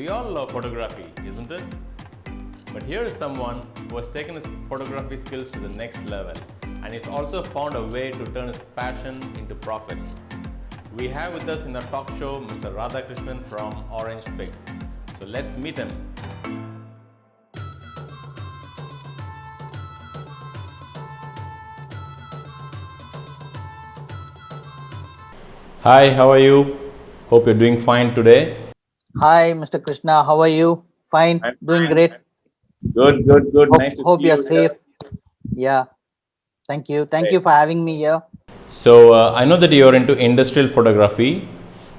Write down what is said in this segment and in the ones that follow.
We all love photography, isn't it? But here is someone who has taken his photography skills to the next level and he's also found a way to turn his passion into profits. We have with us in our talk show Mr. Radhakrishnan from Orange Pix. So let's meet him. Hi, how are you? Hope you're doing fine today. Hi, Mr. Krishna. How are you? Fine. I'm Doing fine. great. Good. Nice to Hope see you're you safe. here. Yeah. Thank you. Thank Great. you for having me here. So I know that you're into industrial photography.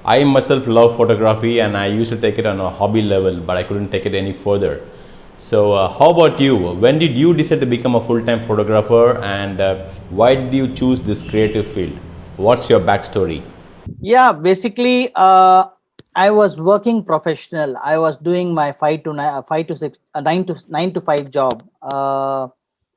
I myself love photography and I used to take it on a hobby level, but I couldn't take it any further. So how about you? When did you decide to become a full-time photographer and why did you choose this creative field? What's your backstory? Yeah, basically, I was working professional. I was doing my 5 to 6, 9 to 5 job.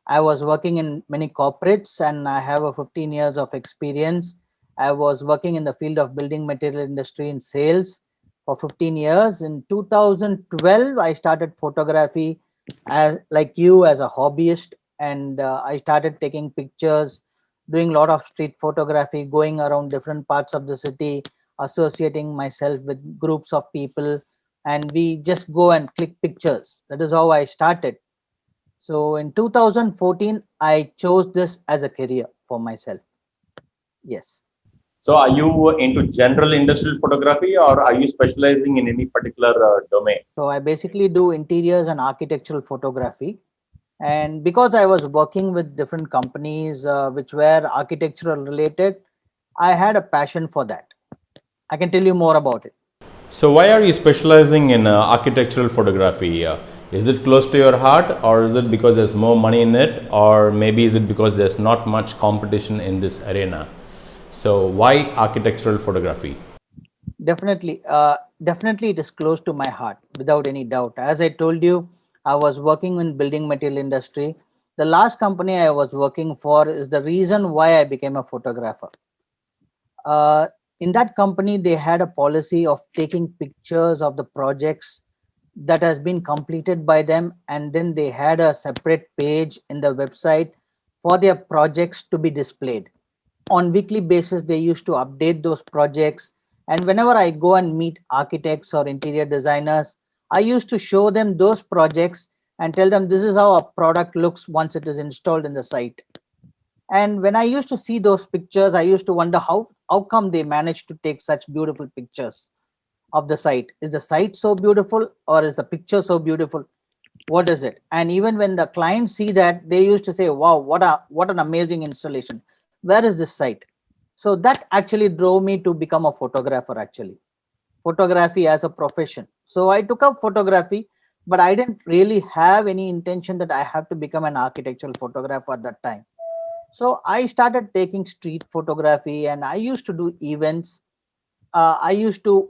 I was working in many corporates, and I have a 15 years of experience. I was working in the field of building material industry in sales for 15 years. In 2012, I started photography as like you as a hobbyist, and I started taking pictures, doing a lot of street photography, going around different parts of the city, associating myself with groups of people, and we just go and click pictures. That is how I started. So in 2014, I chose this as a career for myself. Yes. So are you into general industrial photography or are you specializing in any particular domain? So I basically do interiors and architectural photography. And because I was working with different companies which were architectural related, I had a passion for that. I can tell you more about it. So why are you specializing in architectural photography? Is it close to your heart or is it because there's more money in it or maybe is it because there's not much competition in this arena? So why architectural photography? Definitely, definitely, it is close to my heart without any doubt. As I told you, I was working in building material industry. The last company I was working for is the reason why I became a photographer. Uh, in that company, they had a policy of taking pictures of the projects that has been completed by them, and then they had a separate page in the website for their projects to be displayed on weekly basis. They used to update those projects, and whenever I go and meet architects or interior designers, I used to show them those projects and tell them this is how a product looks once it is installed in the site. And when I used to see those pictures, I used to wonder how come they managed to take such beautiful pictures of the site. Is the site so beautiful or is the picture so beautiful? What is it? And even when the clients see that, they used to say, wow, what an amazing installation. Where is this site? So that actually drove me to become a photographer, actually. Photography as a profession. So I took up photography, but I didn't really have any intention that I have to become an architectural photographer at that time. So I started taking street photography and I used to do events. I used to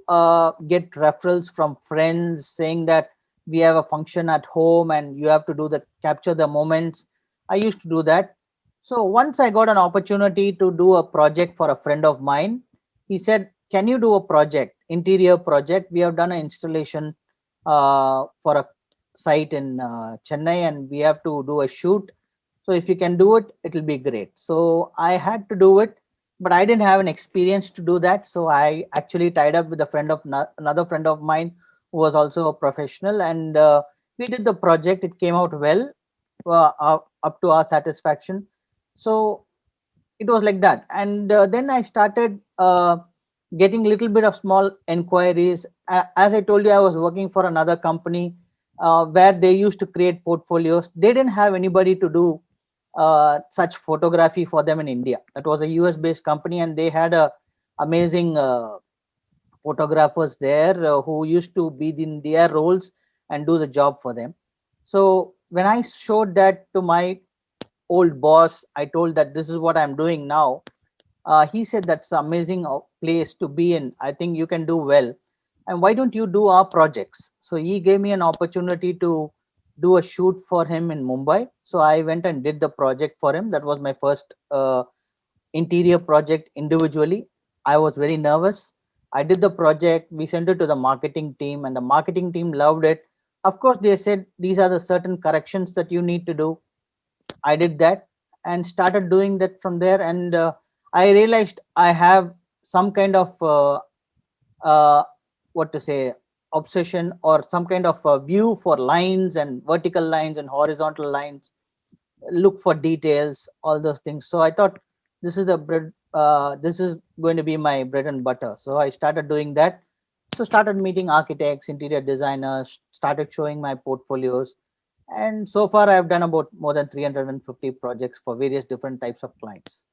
get referrals from friends saying that we have a function at home and you have to do the capture the moments. I used to do that. So once I got an opportunity to do a project for a friend of mine, he said, "Can you do a project, interior project? We have done an installation for a site in Chennai, and we have to do a shoot. So if you can do it, it will be great." So I had to do it, but I didn't have an experience to do that. So I actually tied up with a friend of another friend of mine who was also a professional, and we did the project. It came out well, up to our satisfaction. So it was like that, and then I started getting a little bit of small inquiries. As I told you, I was working for another company where they used to create portfolios. They didn't have anybody to do such photography for them in India. That was a US based company, and they had a amazing photographers there who used to be in their roles and do the job for them. So when I showed that to my old boss, I told that this is what I'm doing now. He said that's an amazing place to be in. I think you can do well, and why don't you do our projects? So he gave me an opportunity to do a shoot for him in Mumbai. So I went and did the project for him. That was my first interior project individually. I was very nervous. I did the project, we sent it to the marketing team, and the marketing team loved it. Of course, they said these are the certain corrections that you need to do. I did that and started doing that from there. And I realized I have some kind of uh, what to say, obsession or some kind of view for lines and vertical lines and horizontal lines, look for details, all those things. So I thought this is the bread, this is going to be my bread and butter. So I started doing that. So started meeting architects, interior designers, started showing my portfolios, and so far I've done about more than 350 projects for various different types of clients.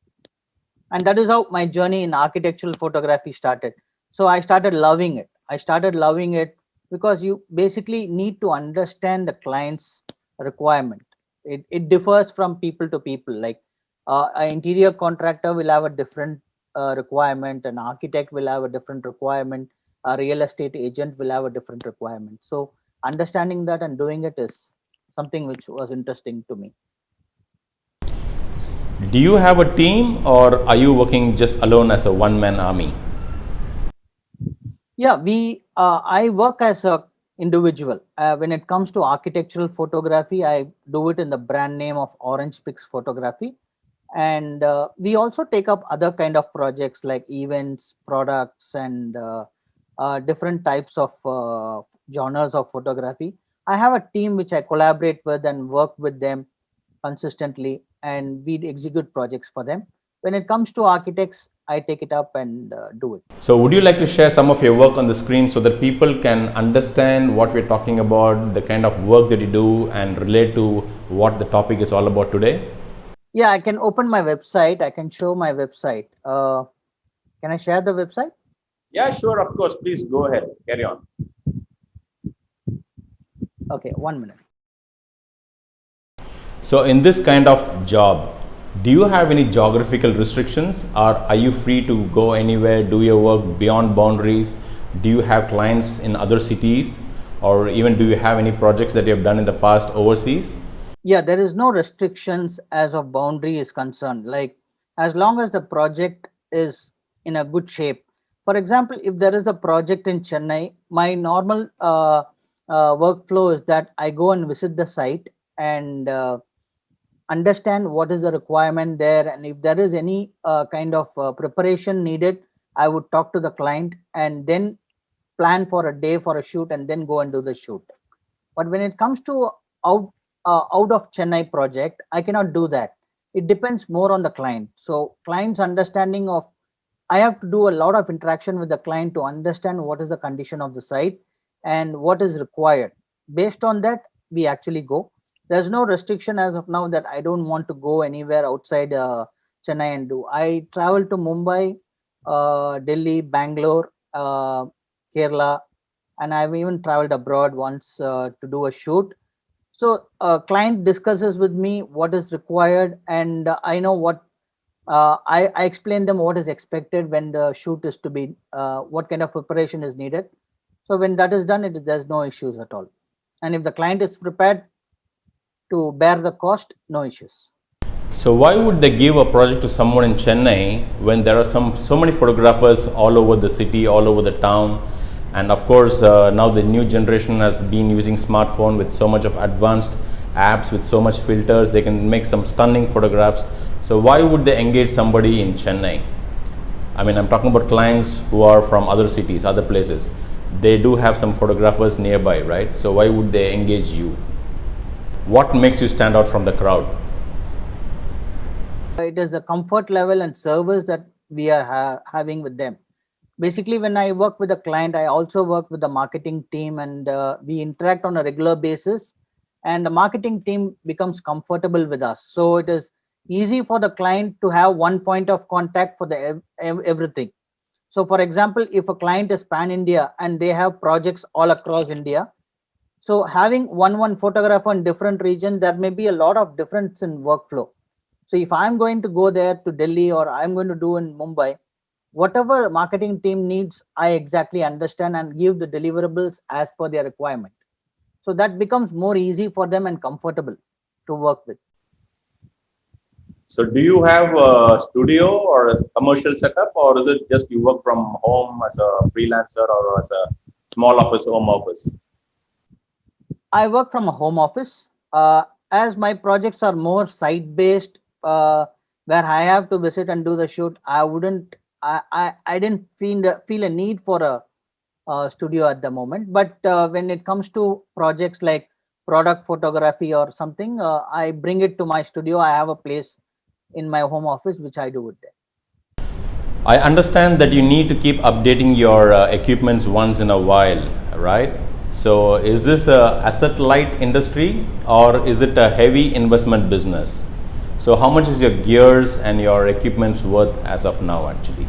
And that is how my journey in architectural photography started. So I started loving it. I started loving it because you basically need to understand the client's requirement. It differs from people to people. Like an interior contractor will have a different requirement, an architect will have a different requirement, a real estate agent will have a different requirement. So understanding that and doing it is something which was interesting to me. Do you have a team or are you working just alone as a one-man army? Yeah, we I work as a individual. When it comes to architectural photography, I do it in the brand name of Orange Pix Photography, and we also take up other kind of projects like events, products, and different types of genres of photography. I have a team which I collaborate with and work with them consistently, and we execute projects for them. When it comes to architects, I take it up and do it. So would you like to share some of your work on the screen so that people can understand what we're talking about, the kind of work that you do and relate to what the topic is all about today? Yeah, I can open my website. I can show my website. Can I share the website? Yeah, sure, of course. Please go ahead. Carry on. Okay, 1 minute. So in this kind of job, do you have any geographical restrictions or are you free to go anywhere, do your work beyond boundaries? Do you have clients in other cities or even do you have any projects that you have done in the past overseas? Yeah, there is no restrictions as of boundary is concerned. Like as long as the project is in a good shape. For example, if there is a project in Chennai, my normal workflow is that I go and visit the site and understand what is the requirement there, and if there is any kind of preparation needed, I would talk to the client and then plan for a day for a shoot and then go and do the shoot. But when it comes to out out of Chennai project, I cannot do that. It depends more on the client. So client's understanding of, I have to do a lot of interaction with the client to understand what is the condition of the site and what is required. Based on that, we actually go. There's no restriction as of now that I don't want to go anywhere outside Chennai and do. I travel to Mumbai, Delhi, Bangalore, Kerala, and I've even traveled abroad once to do a shoot. So client discusses with me what is required, and I know what I explain them what is expected when the shoot is to be, what kind of preparation is needed. So when that is done, there's no issues at all. And if the client is prepared to bear the cost, no issues. So why would they give a project to someone in Chennai when there are so many photographers all over the city, all over the town, and of course now the new generation has been using smartphone with so much of advanced apps with so much filters, they can make some stunning photographs. So why would they engage somebody in Chennai? I mean, I'm talking about clients who are from other cities, other places. They do have some photographers nearby, right? So why would they engage you? What makes you stand out from the crowd? It is a comfort level and service that we are having with them. Basically, when I work with a client, I also work with the marketing team, and we interact on a regular basis, and the marketing team becomes comfortable with us. So it is easy for the client to have one point of contact for the everything. So for example, if a client is pan India and they have projects all across India, so having one photographer in different region, there may be a lot of difference in workflow. So if I'm going to go there to Delhi or I'm going to do in Mumbai, whatever marketing team needs, I exactly understand and give the deliverables as per their requirement. So that becomes more easy for them and comfortable to work with. So do you have a studio or a commercial setup, or is it just you work from home as a freelancer or as a small office, home office? I work from a home office. As my projects are more site based, where I have to visit and do the shoot, I wouldn't. I didn't feel a need for a studio at the moment. But when it comes to projects like product photography or something, I bring it to my studio. I have a place in my home office which I do it there. I understand that you need to keep updating your equipments once in a while, right? So, is this a asset light industry or is it a heavy investment business? So, how much is your gears and your equipments worth as of now, actually?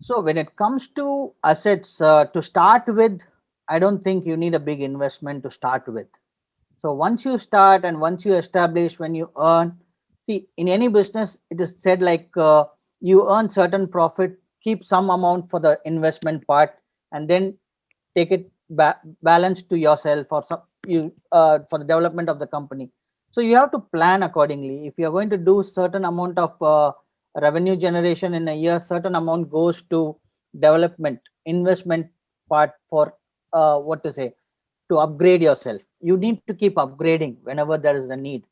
So when it comes to assets, to start with, I don't think you need a big investment to start with. So once you start and once you establish, when you earn, see, in any business, it is said like you earn certain profit, keep some amount for the investment part, and then take it balance to yourself or some you for the development of the company. So you have to plan accordingly. If you're going to do certain amount of revenue generation in a year, certain amount goes to development investment part for what to say, to upgrade yourself. You need to keep upgrading whenever there is a need.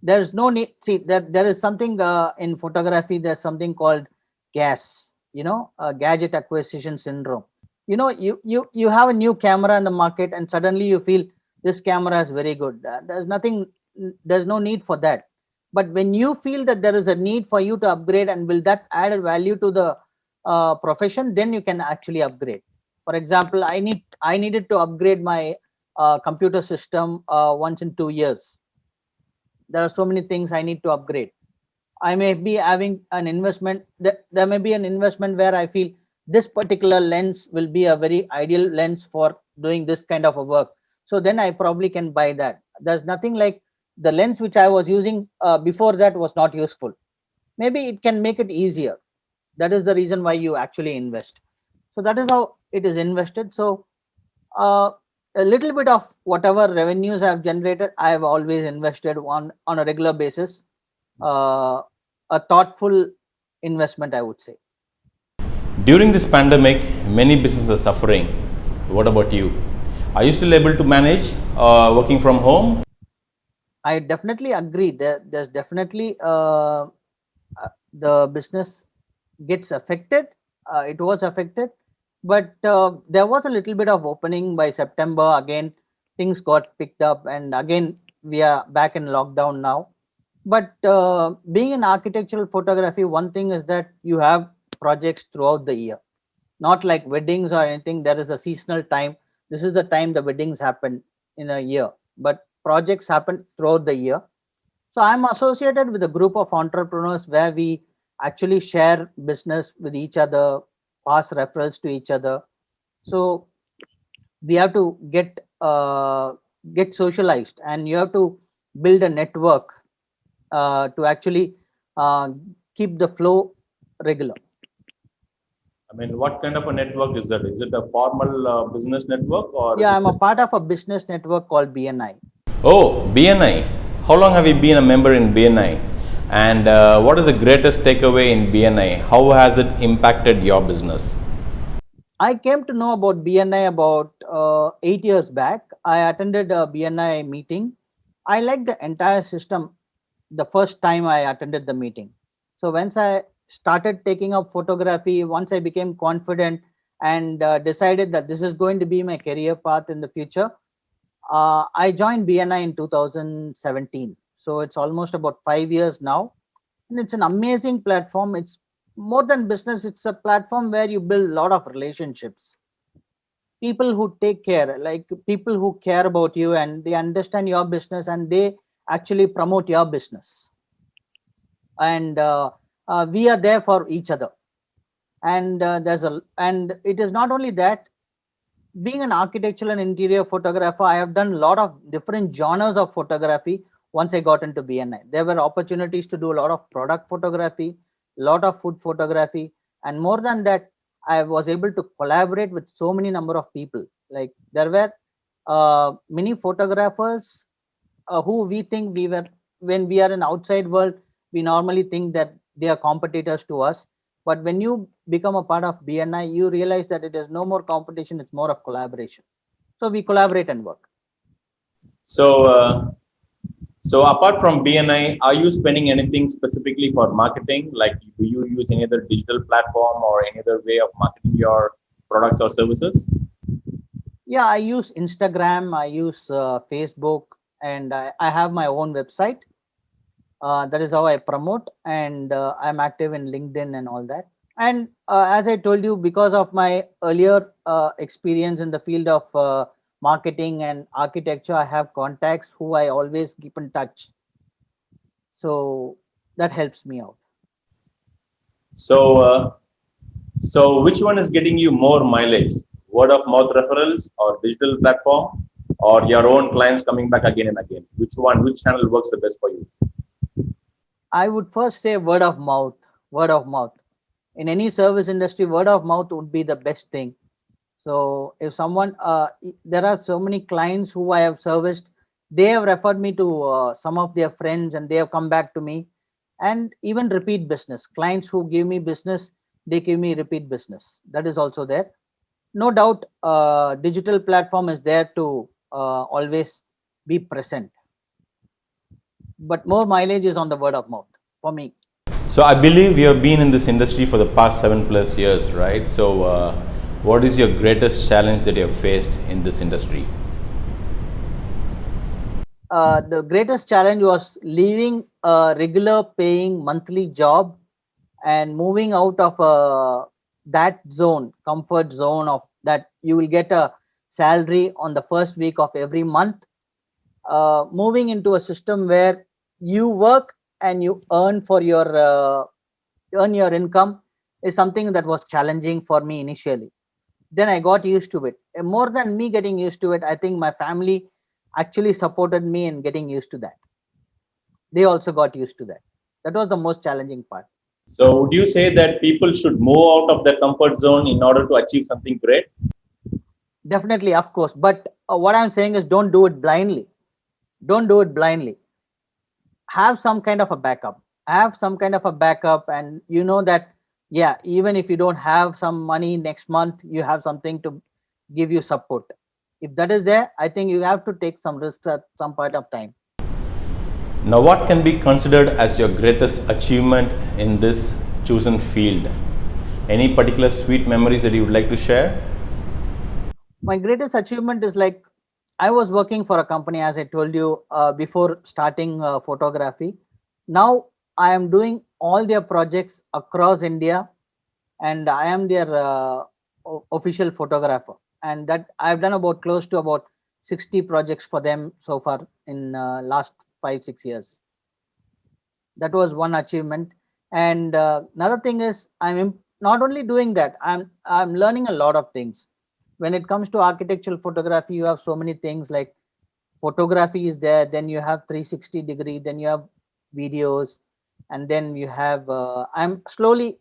There's no need. See, there is something in photography. There's something called gas. Gadget acquisition syndrome. You have a new camera in the market, and suddenly you feel this camera is very good. There's nothing. There's no need for that. But when you feel that there is a need for you to upgrade, and will that add a value to the profession, then you can actually upgrade. For example, I needed to upgrade my computer system once in 2 years. There are so many things I need to upgrade. I may be having an investment. There may be an investment where I feel this particular lens will be a very ideal lens for doing this kind of a work. So then I probably can buy that. There's nothing like the lens which I was using before that was not useful. Maybe it can make it easier. That is the reason why you actually invest. So that is how it is invested. So uh, a little bit of whatever revenues I've generated, I've always invested on a regular basis. uh, a thoughtful investment, I would say. During this pandemic, many businesses are suffering. What about you? Are you still able to manage working from home? I definitely agree. There's definitely the business gets affected. It was affected, but there was a little bit of opening by September. Again, things got picked up, and again we are back in lockdown now. But being in architectural photography, one thing is that you have projects throughout the year, not like weddings or anything. There is a seasonal time. This is the time the weddings happen in a year, but projects happen throughout the year. So I'm associated with a group of entrepreneurs where we actually share business with each other, pass referrals to each other. So we have to get socialized, and you have to build a network to actually uh, keep the flow regular. I mean, what kind of a network is that? Is it a formal business network or is Yeah, it I'm a just? part of a business network called BNI. Oh, BNI. How long have you been a member in BNI? And what is the greatest takeaway in BNI? How has it impacted your business? I came to know about BNI about 8 years back. I attended a BNI meeting. I liked the entire system the first time I attended the meeting. So once I started taking up photography, once I became confident and decided that this is going to be my career path in the future, I joined BNI in 2017. So it's almost about 5 years now, and it's an amazing platform. It's more than business. It's a platform where you build a lot of relationships. People who take care, like people who care about you and they understand your business and they actually promote your business. And we are there for each other. And and it is not only that. Being an architectural and interior photographer, I have done a lot of different genres of photography. Once I got into BNI, there were opportunities to do a lot of product photography, lot of food photography, and more than that, I was able to collaborate with so many number of people. Like there were many photographers who we think we were, when we are in outside world, we normally think that they are competitors to us. But when you become a part of BNI, you realize that it is no more competition, it's more of collaboration. So we collaborate and work. So, so apart from BNI, are you spending anything specifically for marketing? Like, do you use any other digital platform or any other way of marketing your products or services? Yeah, I use Instagram, I use Facebook, and I have my own website. That is how I promote, and I'm active in LinkedIn and all that. And as I told you, because of my earlier experience in the field of marketing and architecture, I have contacts who I always keep in touch. So that helps me out. So, so which one is getting you more mileage? Word of mouth referrals or digital platform or your own clients coming back again and again? Which one, which channel works the best for you? I would first say word of mouth. Word of mouth. In any service industry, word of mouth would be the best thing. So if someone, there are so many clients who I have serviced, they have referred me to some of their friends and they have come back to me. And even repeat business. Clients who give me business, they give me repeat business. That is also there. No doubt, digital platform is there to always be present. But more mileage is on the word of mouth for me. So I believe you have been in this industry for the past 7+ years, right? So what is your greatest challenge that you have faced in this industry? The greatest challenge was leaving a regular paying monthly job and moving out of that zone, comfort zone of that you will get a salary on the first week of every month, moving into a system where you work and you earn your income is something that was challenging for me initially. Then I got used to it. And more than me getting used to it, I think my family actually supported me in getting used to that. They also got used to that. That was the most challenging part. So would you say that people should move out of their comfort zone in order to achieve something great? Definitely, of course. But what I'm saying is don't do it blindly. Don't do it blindly. Have some kind of a backup. Have some kind of a backup, and you know that, yeah, even if you don't have some money next month, you have something to give you support. If that is there, I think you have to take some risks at some point of time. Now, what can be considered as your greatest achievement in this chosen field? Any particular sweet memories that you would like to share? My greatest achievement is like I was working for a company, as I told you before starting photography. Now I am doing all their projects across India, and I am their official photographer. And that I've done about close to about 60 projects for them so far in last 5 6 years. That was one achievement. And another thing is not only doing that, I'm learning a lot of things. When it comes to architectural photography, you have so many things like photography is there, then you have 360-degree, then you have videos, and then you have I'm slowly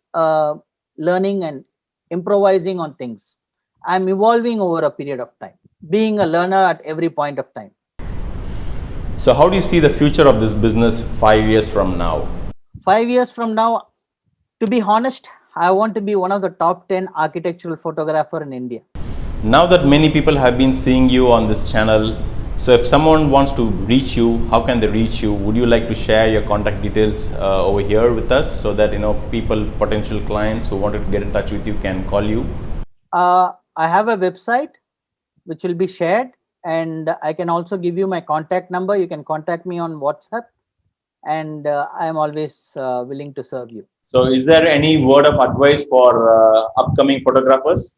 learning and improvising on things. I'm evolving over a period of time, being a learner at every point of time. So, how do you see the future of this business 5 years from now? 5 years from now, to be honest, I want to be one of the top 10 architectural photographer in India. Now that many people have been seeing you on this channel, so if someone wants to reach you, how can they reach you? Would you like to share your contact details over here with us so that people, potential clients who want to get in touch with you can call you? I have a website which will be shared, and I can also give you my contact number. You can contact me on WhatsApp, and I am always willing to serve you. So, is there any word of advice for upcoming photographers?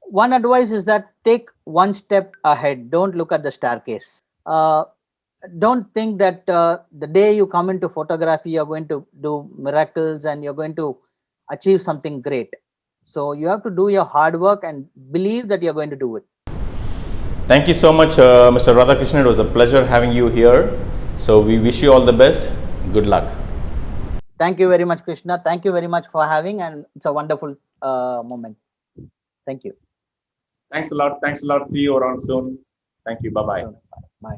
One advice is that take one step ahead. Don't look at the staircase. Don't think that the day you come into photography, you're going to do miracles and you're going to achieve something great. So you have to do your hard work and believe that you're going to do it. Thank you so much, Mr. Radhakrishnan. It was a pleasure having you here. So, we wish you all the best. Good luck. Thank you very much, Krishna. Thank you very much for having, and it's a wonderful moment. Thank you. Thanks a lot. Thanks a lot. See you around soon. Thank you. Bye bye. Bye.